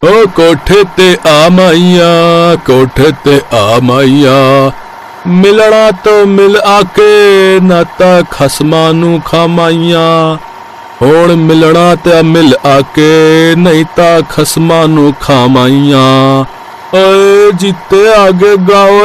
ओ कोठे ते आ माइया, कोठे ते आ माइया, मिलना तो मिल आके नाता खसमां नू खामाइया। हुण मिलना ते मिल आके नहीं ता खसमां नू खामाइया। ओए जीते आगे गाओ।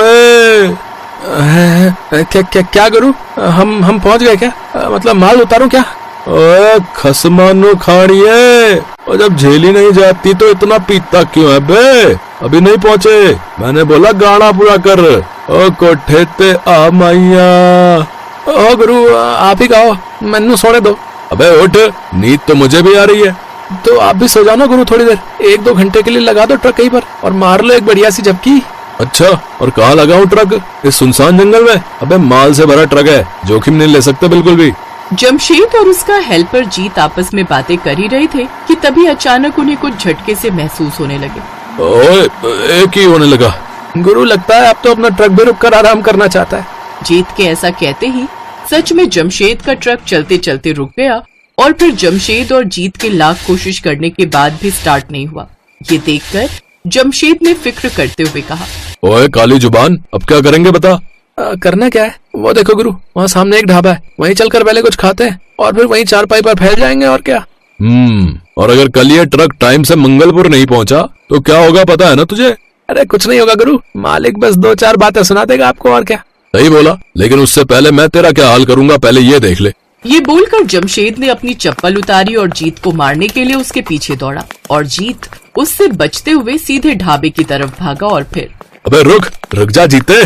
क्या करूं? हम पहुंच गए क्या? मतलब माल उतारूं क्या? ओए खसमां नू खाड़िए, और जब झेली नहीं जाती तो इतना पीता क्यों है बे? अभी नहीं पहुंचे, मैंने बोला गाना पूरा कर। ओ कोठे ते आ माइया। ओ गुरु आप ही गाओ, मैनू सोने दो। अबे उठ, नींद तो मुझे भी आ रही है। तो आप भी सो जाओ ना गुरु थोड़ी देर, 1-2 घंटे के लिए लगा दो ट्रक कहीं पर और मार लो एक बढ़िया सी झपकी। अच्छा, और कहाँ लगाऊं ट्रक? इस सुनसान जंगल में? अबे माल से भरा ट्रक है, जोखिम नहीं ले सकते बिल्कुल भी। जमशेद और उसका हेल्पर जीत आपस में बातें कर ही रहे थे कि तभी अचानक उन्हें कुछ झटके से महसूस होने लगे। ओए, एक ही होने लगा। गुरु लगता है अब तो अपना ट्रक भी रुक कर आराम करना चाहता है। जीत के ऐसा कहते ही सच में जमशेद का ट्रक चलते चलते रुक गया और फिर जमशेद और जीत के लाख कोशिश करने के बाद भी स्टार्ट नहीं हुआ। ये देखकर जमशेद ने फिक्र करते हुए कहा, ओए काली जुबान, अब क्या करेंगे बता? करना क्या है? वो देखो गुरु, वहाँ सामने एक ढाबा है, वहीं चलकर पहले कुछ खाते हैं और फिर वहीं चारपाई पर फैल जाएंगे और क्या। और अगर कल ये ट्रक टाइम से मंगलपुर नहीं पहुँचा तो क्या होगा पता है ना तुझे? अरे कुछ नहीं होगा गुरु, मालिक बस 2-4 बातें सुना देगा आपको और क्या। सही बोला, लेकिन उससे पहले मैं तेरा क्या हाल करूंगा पहले ये देख ले। ये बोलकर जमशेद ने अपनी चप्पल उतारी और जीत को मारने के लिए उसके पीछे दौड़ा और जीत उससे बचते हुए सीधे ढाबे की तरफ भागा और फिर। अबे रुक जा जीते।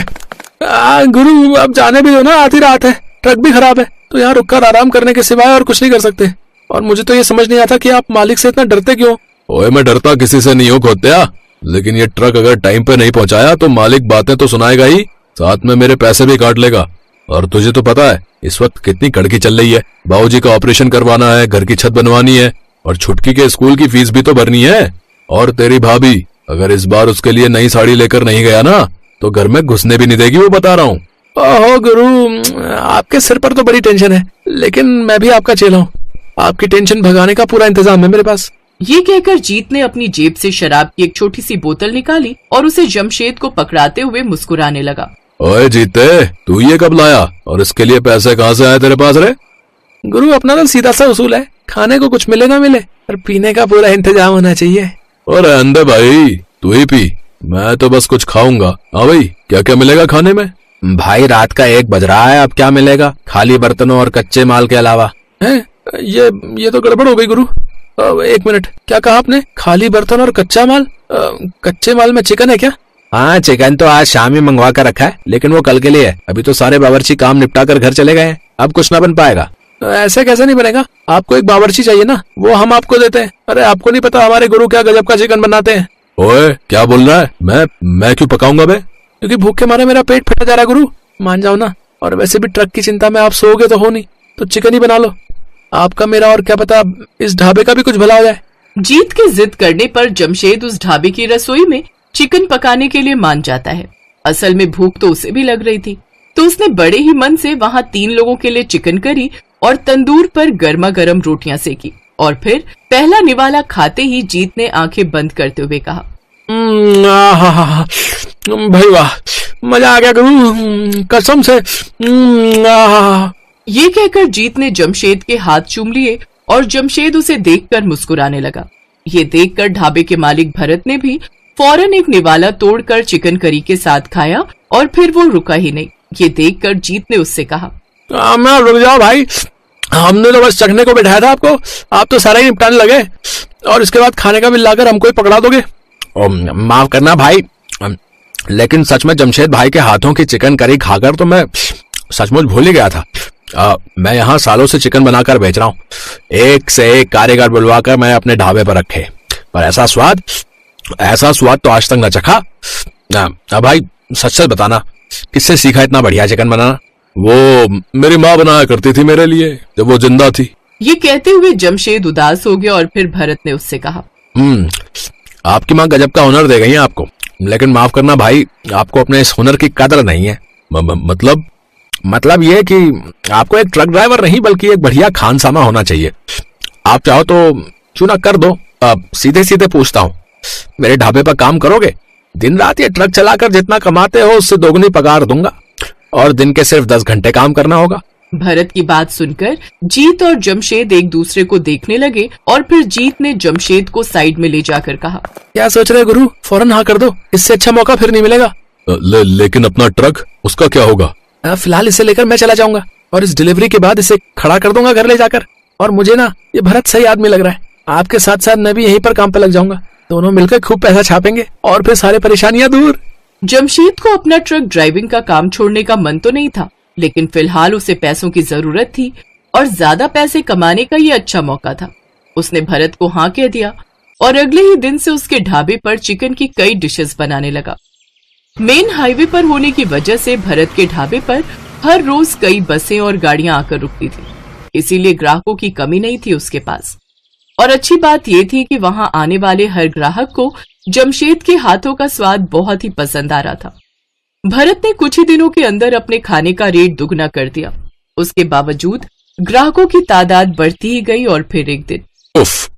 गुरु अब जाने भी दो ना, आधी रात है, ट्रक भी खराब है, तो यहाँ रुककर आराम करने के सिवाय और कुछ नहीं कर सकते। और मुझे तो ये समझ नहीं आता कि आप मालिक से इतना डरते क्यों? ओए मैं डरता किसी से नहीं हूँ खोत्या, लेकिन ये ट्रक अगर टाइम पे नहीं पहुँचाया तो मालिक बातें तो सुनाएगा ही, साथ में मेरे पैसे भी काट लेगा। और तुझे तो पता है इस वक्त कितनी कड़की चल रही है, बाबूजी का ऑपरेशन करवाना है, घर की छत बनवानी है और छुटकी के स्कूल की फीस भी तो भरनी है। और तेरी भाभी अगर इस बार उसके लिए नई साड़ी लेकर नहीं गया ना तो घर में घुसने भी नहीं देगी, वो बता रहा हूँ। ओहो गुरु, आपके सिर पर तो बड़ी टेंशन है, लेकिन मैं भी आपका चेला हूँ, आपकी टेंशन भगाने का पूरा इंतजाम है मेरे पास। ये कहकर जीत ने अपनी जेब से शराब की एक छोटी सी बोतल निकाली और उसे जमशेद को पकड़ाते हुए मुस्कुराने लगा। ओए जीते, तू ये कब लाया और इसके लिए पैसे कहाँ से आए तेरे पास रे? गुरु अपना तो सीधा सा उसूल है, खाने को कुछ मिले ना मिले और पीने का पूरा इंतजाम होना चाहिए। और अंदर भाई तू ही पी, मैं तो बस कुछ खाऊंगा। हाँ भाई, क्या क्या मिलेगा खाने में? भाई रात का 1 बज रहा है, अब क्या मिलेगा खाली बर्तनों और कच्चे माल के अलावा? है ये तो गड़बड़ हो गई गुरु। 1 मिनट, क्या कहा आपने? खाली बर्तन और कच्चा माल? कच्चे माल में चिकन है क्या? हाँ, चिकन तो आज शाम ही मंगवा कर रखा है, लेकिन वो कल के लिए है। अभी तो सारे बावर्ची काम निपटा कर घर चले गए हैं, अब कुछ ना बन पाएगा। ऐसे कैसे नहीं बनेगा? आपको एक बावर्ची चाहिए ना, वो हम आपको देते हैं। अरे आपको नहीं पता हमारे गुरु क्या गजब का चिकन बनाते हैं। ओए क्या बोल रहा है? मैं क्यों पकाऊंगा बे? क्योंकि भूख के मारे मेरा पेट फटा जा रहा है गुरु, मान जाओ ना। और वैसे भी ट्रक की चिंता में आप सोओगे तो हो नहीं, तो चिकन ही बना लो। आपका मेरा और क्या पता इस ढाबे का भी कुछ भला हो जाए। जीत के जिद करने पर जमशेद उस ढाबे की रसोई में चिकन पकाने के लिए मान जाता है। असल में भूख तो उसे भी लग रही थी, तो उसने बड़े ही मन से वहाँ 3 लोगों के लिए चिकन करी और तंदूर पर गर्मा गर्म रोटियां सेकी। और फिर पहला निवाला खाते ही जीत ने आंखें बंद करते हुए कहा, भाई वाह, मजा आ गया गुरु, कसम से। ये कहकर जीत ने जमशेद के हाथ चूम लिए और जमशेद उसे देखकर मुस्कुराने लगा। ये देखकर ढाबे के मालिक भरत ने भी फौरन एक निवाला तोड़कर चिकन करी के साथ खाया और फिर वो रुका ही नहीं। ये देखकर जीत ने उससे कहा, रुक जाओ भाई, हमने तो बस चखने को बैठाया था आपको, आप तो सारा ही निपटाने लगे और इसके बाद खाने का बिल लाकर हमको ही पकड़ा दोगे। माफ करना भाई, लेकिन सच में जमशेद भाई के हाथों की चिकन करी खाकर तो मैं सचमुच भूल ही गया था। मैं यहाँ सालों से चिकन बनाकर बेच रहा हूँ, एक से एक कारीगर बुलवाकर मैं अपने ढाबे पर रखे, पर ऐसा स्वाद तो आज तक न चखा। भाई सच सच बताना, किससे सीखा इतना बढ़िया चिकन बनाना? वो मेरी माँ बनाया करती थी मेरे लिए जब वो जिंदा थी। ये कहते हुए जमशेद उदास हो गया और फिर भरत ने उससे कहा, आपकी माँ गजब का हुनर दे गई है आपको, लेकिन माफ करना भाई, आपको अपने इस हुनर की कदर नहीं है। मतलब ये कि आपको एक ट्रक ड्राइवर नहीं बल्कि एक बढ़िया खानसामा होना चाहिए। आप चाहो तो क्यों ना कर दो। सीधे सीधे पूछता हूँ, मेरे ढाबे पर काम करोगे? दिन रात ये ट्रक चलाकर जितना कमाते हो उससे दोगुनी पगार दूंगा और दिन के सिर्फ 10 घंटे काम करना होगा। भरत की बात सुनकर जीत और जमशेद एक दूसरे को देखने लगे और फिर जीत ने जमशेद को साइड में ले जाकर कहा, क्या सोच रहे गुरु? फौरन हाँ कर दो, इससे अच्छा मौका फिर नहीं मिलेगा। लेकिन अपना ट्रक, उसका क्या होगा? फिलहाल इसे लेकर मैं चला जाऊंगा और इस डिलीवरी के बाद इसे खड़ा कर दूंगा घर ले जाकर। और मुझे ना ये भरत सही आदमी लग रहा है। आपके साथ साथ मैं भी यहीं पर काम पे लग जाऊंगा। दोनों मिलकर खूब पैसा छापेंगे और फिर सारी परेशानियां दूर। जमशेद को अपना ट्रक ड्राइविंग का काम छोड़ने का मन तो नहीं था, लेकिन फिलहाल उसे पैसों की जरूरत थी और ज्यादा पैसे कमाने का ये अच्छा मौका था। उसने भरत को हाँ कह दिया और अगले ही दिन से उसके ढाबे पर चिकन की कई डिशेस बनाने लगा। मेन हाईवे पर होने की वजह से भरत के ढाबे पर हर रोज कई बसें और गाड़ियां आकर रुकती थी, इसीलिए ग्राहकों की कमी नहीं थी उसके पास। और अच्छी बात यह थी कि वहां आने वाले हर ग्राहक को जमशेद के हाथों का स्वाद बहुत ही पसंद आ रहा था। भरत ने कुछ ही दिनों के अंदर अपने खाने का रेट दुगना कर दिया। उसके बावजूद ग्राहकों की तादाद बढ़ती ही गई और फिर एक दिन, उफ,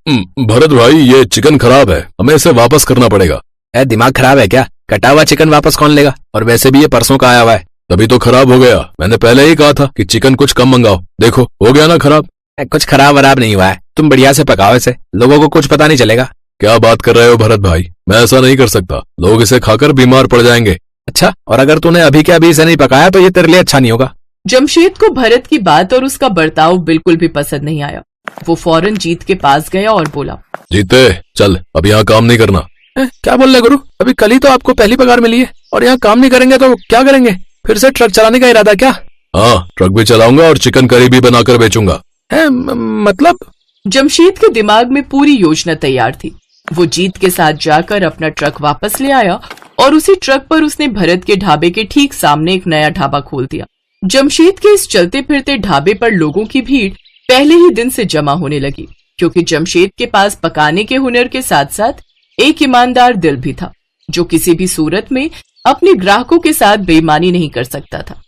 भरत भाई ये चिकन खराब है, हमें इसे वापस करना पड़ेगा। दिमाग खराब है क्या? कटा हुआ चिकन वापस कौन लेगा? और वैसे भी ये परसों का आया हुआ है। तभी तो खराब हो गया। मैंने पहले ही कहा था कि चिकन कुछ कम मंगाओ, देखो हो गया ना खराब। कुछ खराब वराब नहीं हुआ है, तुम बढ़िया से पकाओ इसे, लोगों को कुछ पता नहीं चलेगा। क्या बात कर रहे हो भरत भाई, मैं ऐसा नहीं कर सकता, लोग इसे खाकर बीमार पड़ जाएंगे। अच्छा, और अगर तूने अभी के अभी इसे नहीं पकाया तो ये तेरे लिए अच्छा नहीं होगा। जमशेद को भरत की बात और उसका बर्ताव बिल्कुल भी पसंद नहीं आया। वो फौरन जीत के पास गया और बोला, जीते चल, अब यहाँ काम नहीं करना। क्या बोल रहे गुरु? अभी कल ही तो आपको पहली पगार मिली है और यहाँ काम नहीं करेंगे तो क्या करेंगे? फिर से ट्रक चलाने का इरादा क्या? हाँ, ट्रक भी चलाऊंगा और चिकन करी भी बनाकर बेचूंगा। मतलब? जमशेद के दिमाग में पूरी योजना तैयार थी। वो जीत के साथ जाकर अपना ट्रक वापस ले आया और उसी ट्रक पर उसने भरत के ढाबे के ठीक सामने एक नया ढाबा खोल दिया। जमशेद के इस चलते फिरते ढाबे पर लोगों की भीड़ पहले ही दिन से जमा होने लगी, क्योंकि जमशेद के पास पकाने के हुनर के साथ साथ एक ईमानदार दिल भी था, जो किसी भी सूरत में अपने ग्राहकों के साथ बेईमानी नहीं कर सकता था।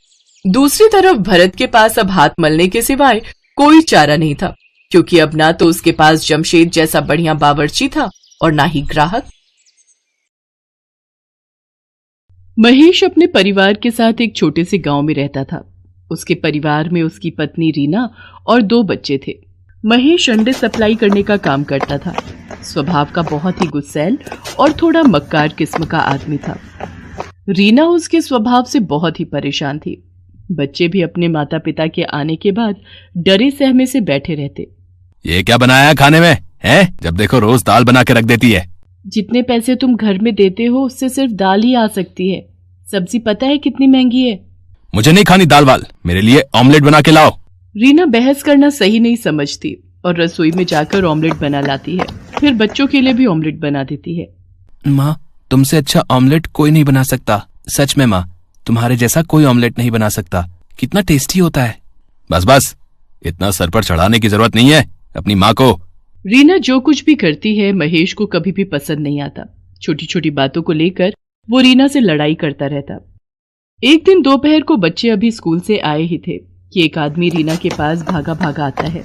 दूसरी तरफ भरत के पास अब हाथ मलने के सिवाय कोई चारा नहीं था, क्योंकि अब ना तो उसके पास जमशेद जैसा बढ़िया बावर्ची था और ना ही ग्राहक। महेश अपने परिवार के साथ एक छोटे से गांव में रहता था। उसके परिवार में उसकी पत्नी रीना और 2 बच्चे थे। महेश अंडे सप्लाई करने का काम करता था। स्वभाव का बहुत ही गुस्सैल और थोड़ा मक्कार किस्म का आदमी था। रीना उसके स्वभाव से बहुत ही परेशान थी। बच्चे भी अपने माता पिता के आने के बाद डरे सहमे से बैठे रहते। ये क्या बनाया है खाने में है? जब देखो रोज दाल बना के रख देती है। जितने पैसे तुम घर में देते हो उससे सिर्फ दाल ही आ सकती है। सब्जी पता है कितनी महंगी है? मुझे नहीं खानी दाल वाल, मेरे लिए ऑमलेट बना के लाओ। रीना बहस करना सही नहीं समझती और रसोई में जाकर ऑमलेट बना लाती है। फिर बच्चों के लिए भी ऑमलेट बना देती है। माँ, तुमसे अच्छा ऑमलेट कोई नहीं बना सकता। सच में माँ, तुम्हारे जैसा कोई ऑमलेट नहीं बना सकता। कितना टेस्टी होता है। बस बस, इतना सर पर चढ़ाने की जरूरत नहीं है अपनी माँ को। रीना जो कुछ भी करती है महेश को कभी भी पसंद नहीं आता। छोटी छोटी बातों को लेकर वो रीना से लड़ाई करता रहता। एक दिन दोपहर को बच्चे अभी स्कूल से आए ही थे कि एक आदमी रीना के पास भागा भागा आता है।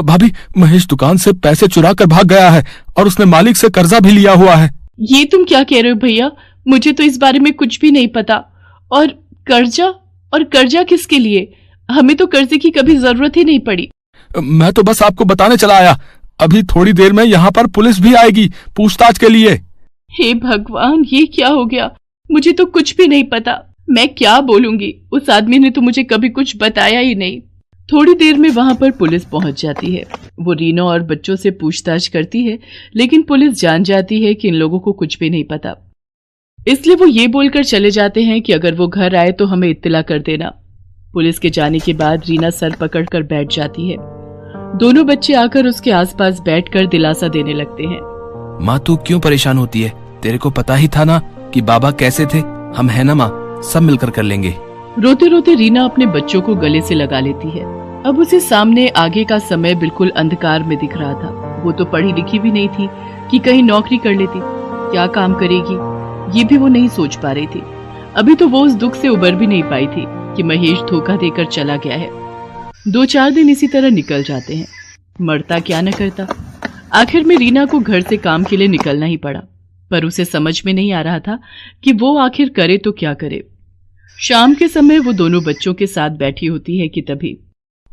भाभी, महेश दुकान से पैसे चुरा कर भाग गया है और उसने मालिक से कर्जा भी लिया हुआ है। ये तुम क्या कह रहे हो भैया? मुझे तो इस बारे में कुछ भी नहीं पता। और कर्जा किसके लिए? हमें तो कर्जे की कभी जरूरत ही नहीं पड़ी। मैं तो बस आपको बताने चला आया। अभी थोड़ी देर में यहाँ पर पुलिस भी आएगी पूछताछ के लिए। हे भगवान, ये क्या हो गया? मुझे तो कुछ भी नहीं पता। मैं क्या बोलूंगी? उस आदमी ने तो मुझे कभी कुछ बताया ही नहीं। थोड़ी देर में वहां पर पुलिस पहुंच जाती है। वो रीना और बच्चों से पूछताछ करती है, लेकिन पुलिस जान जाती है कि इन लोगों को कुछ भी नहीं पता। इसलिए वो ये बोलकर चले जाते हैं कि अगर वो घर आए तो हमें इत्तला कर देना। पुलिस के जाने के बाद रीना सर पकड़कर बैठ जाती है। दोनों बच्चे आकर उसके आसपास बैठकर दिलासा देने लगते हैं। माँ, तू क्यों परेशान होती है? तेरे को पता ही था ना कि बाबा कैसे थे। हम है ना माँ, सब मिलकर कर लेंगे। रोते रोते रीना अपने बच्चों को गले से लगा लेती है। अब उसे सामने आगे का समय बिल्कुल अंधकार में दिख रहा था। वो तो पढ़ी लिखी भी नहीं थी कि कहीं नौकरी कर लेती। क्या काम करेगी ये भी वो नहीं सोच पा रही थी। अभी तो वो उस दुख से उबर भी नहीं पाई थी कि महेश धोखा देकर चला गया है। 2-4 दिन इसी तरह निकल जाते हैं। मरता क्या न करता। आखिर में रीना को घर से काम के लिए निकलना ही पड़ा। पर उसे समझ में नहीं आ रहा था कि वो आखिर करे तो क्या करे। शाम के समय वो दोनों बच्चों के साथ बैठी होती है कि तभी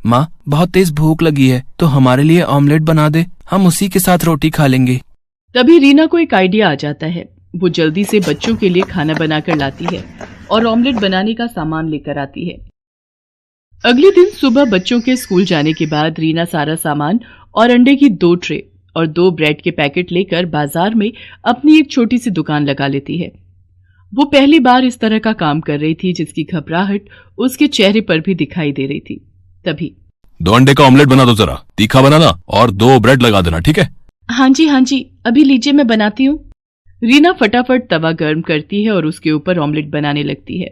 माँ, बहुत तेज भूख लगी है, तो हमारे लिए ऑमलेट बना दे, हम उसी के साथ रोटी खा लेंगे। तभी रीना को एक आइडिया आ जाता है। वो जल्दी से बच्चों के लिए खाना बनाकर लाती है और ऑमलेट बनाने का सामान लेकर आती है। अगले दिन सुबह बच्चों के स्कूल जाने के बाद रीना सारा सामान और अंडे की 2 ट्रे और 2 ब्रेड के पैकेट लेकर बाजार में अपनी एक छोटी सी दुकान लगा लेती है। वो पहली बार इस तरह का काम कर रही थी जिसकी घबराहट उसके चेहरे पर भी दिखाई दे रही थी। तभी 2 अंडे का ऑमलेट बना दो, जरा तीखा बनाना, और 2 ब्रेड लगा देना, ठीक है? हाँ जी, अभी लीजिए, मैं बनाती हूँ। रीना फटाफट तवा गर्म करती है और उसके ऊपर ऑमलेट बनाने लगती है।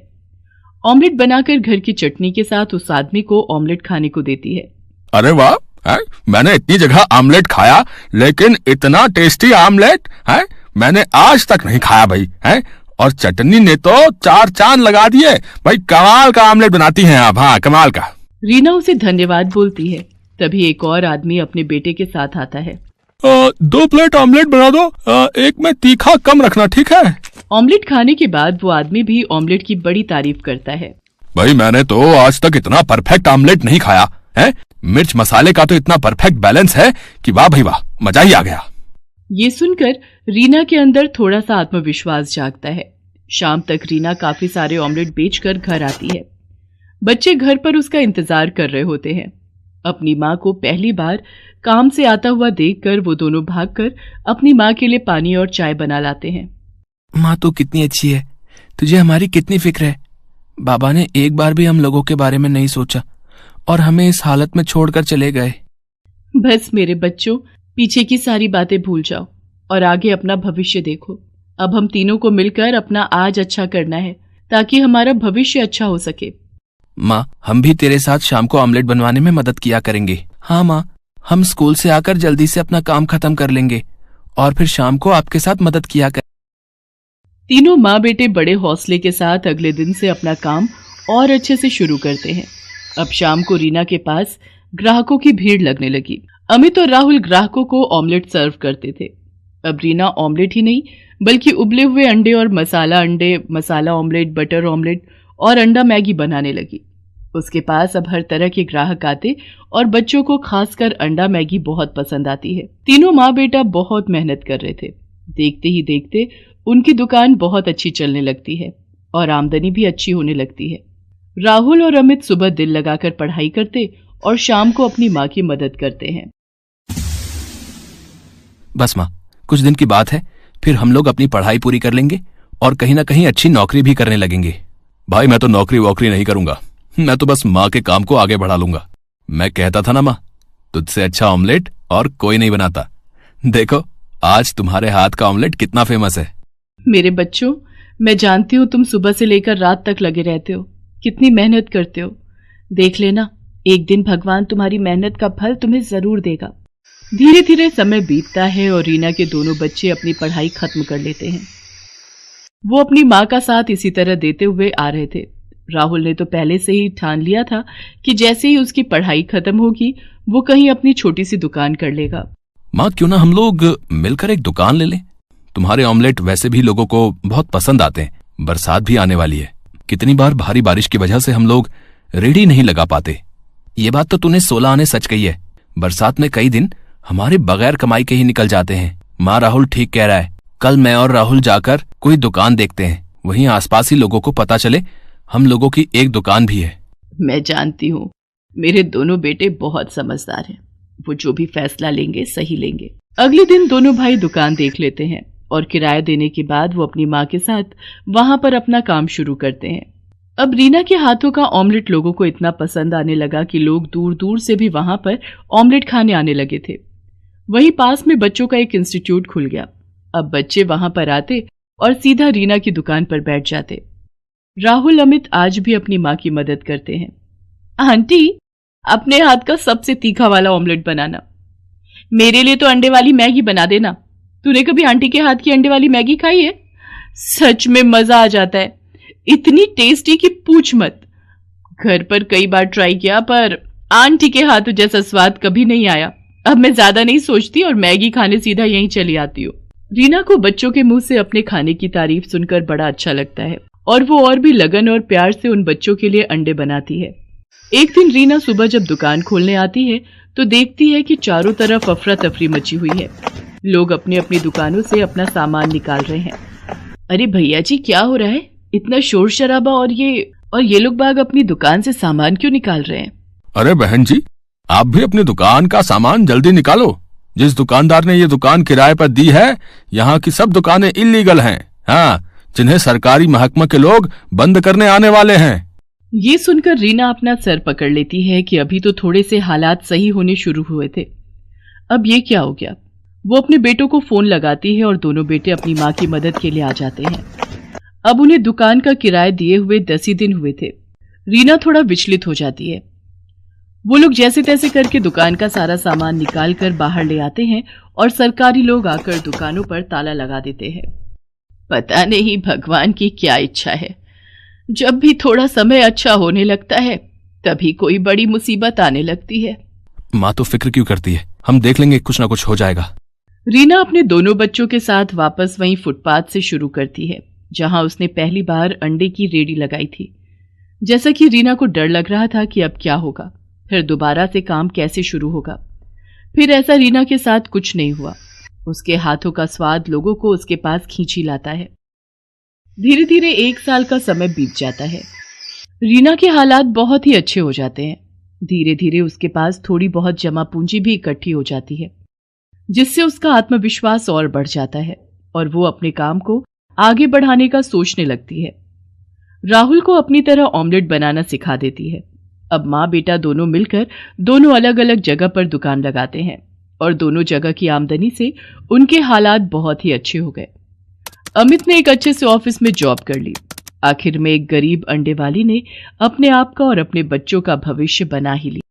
ऑमलेट बनाकर घर की चटनी के साथ उस आदमी को ऑमलेट खाने को देती है। अरे वाह, मैंने इतनी जगह आमलेट खाया, लेकिन इतना टेस्टी आमलेट है मैंने आज तक नहीं खाया भाई। है और चटनी ने तो 4 चांद लगा दिए भाई। कमाल का आमलेट बनाती हैं आप। हाँ, कमाल का। रीना उसे धन्यवाद बोलती है। तभी एक और आदमी अपने बेटे के साथ आता है। 2 प्लेट ऑमलेट बना दो, एक में तीखा कम रखना, ठीक है? ऑमलेट खाने के बाद वो आदमी भी ऑमलेट की बड़ी तारीफ करता है। भाई मैंने तो आज तक इतना परफेक्ट ऑमलेट नहीं खाया है। मिर्च मसाले का तो इतना परफेक्ट बैलेंस है कि वाह भाई वाह, मजा ही आ गया। ये सुनकर रीना के अंदर थोड़ा सा आत्मविश्वास जागता है। शाम तक रीना काफी सारे ऑमलेट बेचकर घर आती है। बच्चे घर पर उसका इंतजार कर रहे होते हैं। अपनी माँ को पहली बार काम से आता हुआ देखकर वो दोनों भागकर अपनी माँ के लिए पानी और चाय बना लाते हैं। माँ तू कितनी अच्छी है, तुझे हमारी कितनी फिक्र है। बाबा ने एक बार भी हम लोगों के बारे में नहीं सोचा और हमें इस हालत में छोड़कर चले गए। बस मेरे बच्चों, पीछे की सारी बातें भूल जाओ और आगे अपना भविष्य देखो। अब हम तीनों को मिलकर अपना आज अच्छा करना है ताकि हमारा भविष्य अच्छा हो सके। माँ, हम भी तेरे साथ शाम को ऑमलेट बनवाने में मदद किया करेंगे। हाँ माँ, हम स्कूल से आकर जल्दी से अपना काम खत्म कर लेंगे और फिर शाम को आपके साथ मदद किया कर। तीनों माँ बेटे बड़े हौसले के साथ अगले दिन से अपना काम और अच्छे से शुरू करते हैं। अब शाम को रीना के पास ग्राहकों की भीड़ लगने लगी। अमित और राहुल ग्राहकों को ऑमलेट सर्व करते थे। अब रीना ऑमलेट ही नहीं बल्कि उबले हुए अंडे और अंडे, मसाला ऑमलेट, बटर ऑमलेट और अंडा मैगी बनाने लगी। उसके पास अब हर तरह के ग्राहक आते और बच्चों को खासकर अंडा मैगी बहुत पसंद आती है। तीनों माँ बेटा बहुत मेहनत कर रहे थे। देखते ही देखते उनकी दुकान बहुत अच्छी चलने लगती है और आमदनी भी अच्छी होने लगती है। राहुल और अमित सुबह दिल लगाकर पढ़ाई करते और शाम को अपनी माँ की मदद करते हैं। बस माँ, कुछ दिन की बात है, फिर हम लोग अपनी पढ़ाई पूरी कर लेंगे और कहीं ना कहीं अच्छी नौकरी भी करने लगेंगे। भाई मैं तो नौकरी वोकरी नहीं करूंगा, मैं तो बस माँ के काम को आगे बढ़ा लूंगा। मैं कहता था ना माँ, तुझसे अच्छा ऑमलेट और कोई नहीं बनाता। देखो आज तुम्हारे हाथ का ऑमलेट कितना फेमस है। मेरे बच्चों, मैं जानती हूँ तुम सुबह से लेकर रात तक लगे रहते हो, कितनी मेहनत करते हो। देख लेना, एक दिन भगवान तुम्हारी मेहनत का फल तुम्हें जरूर देगा। धीरे धीरे समय बीतता है और रीना के दोनों बच्चे अपनी पढ़ाई खत्म कर लेते हैं। वो अपनी माँ का साथ इसी तरह देते हुए आ रहे थे। राहुल ने तो पहले से ही ठान लिया था कि जैसे ही उसकी पढ़ाई खत्म होगी वो कहीं अपनी छोटी सी दुकान कर लेगा। माँ, क्यों ना हम लोग मिलकर एक दुकान ले लें? तुम्हारे ऑमलेट वैसे भी लोगों को बहुत पसंद आते हैं। बरसात भी आने वाली है, कितनी बार भारी बारिश की वजह से हम लोग रेडी नहीं लगा पाते। ये बात तो तूने 16 आने सच कही है। बरसात में कई दिन हमारे बगैर कमाई के ही निकल जाते हैं। माँ, राहुल ठीक कह रहा है। कल मैं और राहुल जाकर कोई दुकान देखते हैं, वहीं आसपास ही लोगों को पता चले हम लोगों की एक दुकान भी है। मैं जानती हूँ मेरे दोनों बेटे बहुत समझदार हैं। वो जो भी फैसला लेंगे सही लेंगे। अगले दिन दोनों भाई दुकान देख लेते हैं और किराया देने के बाद वो अपनी माँ के साथ वहां पर अपना काम शुरू करते हैं। अब रीना के हाथों का ऑमलेट लोगों को इतना पसंद आने लगा कि लोग दूर दूर से भी वहां पर ऑमलेट खाने आने लगे थे। वहीं पास में बच्चों का एक इंस्टीट्यूट खुल गया। अब बच्चे वहां पर आते और सीधा रीना की दुकान पर बैठ जाते। राहुल अमित आज भी अपनी माँ की मदद करते हैं। आंटी, अपने हाथ का सबसे तीखा वाला ऑमलेट बनाना। मेरे लिए तो अंडे वाली मैगी बना देना। तूने कभी आंटी के हाथ की अंडे वाली मैगी खाई है? सच में मजा आ जाता है, इतनी टेस्टी कि पूछ मत। घर पर कई बार ट्राई किया पर आंटी के हाथों जैसा स्वाद कभी नहीं आया। अब मैं ज्यादा नहीं सोचती और मैगी खाने सीधा यहीं चली आती हूँ। रीना को बच्चों के मुंह से अपने खाने की तारीफ सुनकर बड़ा अच्छा लगता है और वो और भी लगन और प्यार से उन बच्चों के लिए अंडे बनाती है। एक दिन रीना सुबह जब दुकान खोलने आती है तो देखती है कि चारों तरफ अफरा तफरी मची हुई है। लोग अपनी अपनी दुकानों से अपना सामान निकाल रहे हैं। अरे भैया जी, क्या हो रहा है? इतना शोर शराबा और ये लोग बाग अपनी दुकान से सामान क्यों निकाल रहे हैं? अरे बहन जी, आप भी अपनी दुकान का सामान जल्दी निकालो। जिस दुकानदार ने ये दुकान किराए पर दी है, यहाँ की सब दुकानें इल्लीगल हैं। हाँ, जिन्हें सरकारी महकमा के लोग बंद करने आने वाले हैं। ये सुनकर रीना अपना सर पकड़ लेती है कि अभी तो थोड़े से हालात सही होने शुरू हुए थे, अब ये क्या हो गया। वो अपने बेटों को फोन लगाती है और दोनों बेटे अपनी माँ की मदद के लिए आ जाते हैं। अब उन्हें दुकान का किराया दिए हुए 10 ही दिन हुए थे। रीना थोड़ा विचलित हो जाती है। वो लोग जैसे तैसे करके दुकान का सारा सामान निकाल कर बाहर ले आते हैं और सरकारी लोग आकर दुकानों पर ताला लगा देते हैं। पता नहीं भगवान की क्या इच्छा है, जब भी थोड़ा समय अच्छा होने लगता है तभी कोई बड़ी मुसीबत आने लगती है। माँ तो फिक्र क्यों करती है, हम देख लेंगे, कुछ ना कुछ हो जाएगा। रीना अपने दोनों बच्चों के साथ वापस वहीं फुटपाथ से शुरू करती है जहां उसने पहली बार अंडे की रेडी लगाई थी। जैसा कि रीना को डर लग रहा था कि अब क्या होगा, फिर दोबारा से काम कैसे शुरू होगा। फिर ऐसा रीना के साथ कुछ नहीं हुआ। उसके हाथों का स्वाद लोगों को उसके पास खींच ही लाता है। धीरे धीरे 1 साल का समय बीत जाता है। रीना के हालात बहुत ही अच्छे हो जाते हैं। धीरे धीरे उसके पास थोड़ी बहुत जमा पूंजी भी इकट्ठी हो जाती है, जिससे उसका आत्मविश्वास और बढ़ जाता है और वो अपने काम को आगे बढ़ाने का सोचने लगती है। राहुल को अपनी तरह ऑमलेट बनाना सिखा देती है। अब माँ बेटा दोनों मिलकर दोनों अलग अलग जगह पर दुकान लगाते हैं और दोनों जगह की आमदनी से उनके हालात बहुत ही अच्छे हो गए। अमित ने एक अच्छे से ऑफिस में जॉब कर ली। आखिर में एक गरीब अंडे वाली ने अपने आप का और अपने बच्चों का भविष्य बना ही लिया।